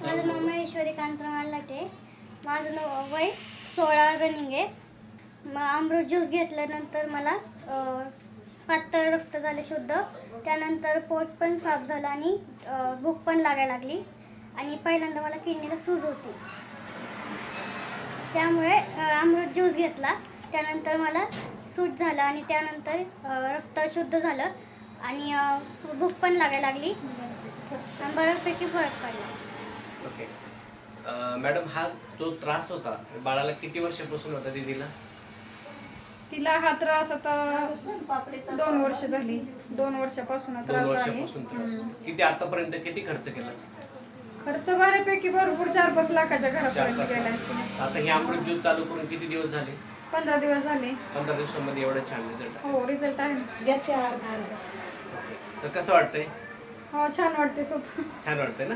माझं नाव महेश्वरी कांतराम लाटे. माझं वय 16 रनिंग आहे. मग अमृत ज्यूस घेतल्यानंतर मला पातळ रक्त झाले शुद्ध. त्यानंतर पोट पण साफ झालं आणि भूक पण लागायला लागली. आणि पहिल्यांदा मला किडनीला सूज होती. त्यामुळे अमृत ज्यूस घेतला. त्यानंतर मला सूज झालं आणि त्यानंतर रक्त शुद्ध झालं आणि भूक पण लागायला लागली आणि बऱ्यापैकी फरक पडला. ओके मॅडम, हा जो त्रास होता बाळाला किती वर्षापासून होता दीदीला? तिला हा त्रास आता 2 वर्ष झाली. 2 वर्षापासून 2 त्रास आहे. वर्षापासून त्रास. किती आतापर्यंत किती खर्च केला? खर्च बऱ्यापैकी भरपूर 4-5 लाखाच्या घरापर्यंत गेला. आता हे अमृत ज्यूस चालू करून किती दिवस झाले? 15 दिवस झाले. 15 दिवसांमध्ये एवढा छान रिझल्ट आहे. हो, रिझल्ट आहे ना. तर कसं वाटतंय? हो, छान वाटते खूप. छान वाटतंय ना?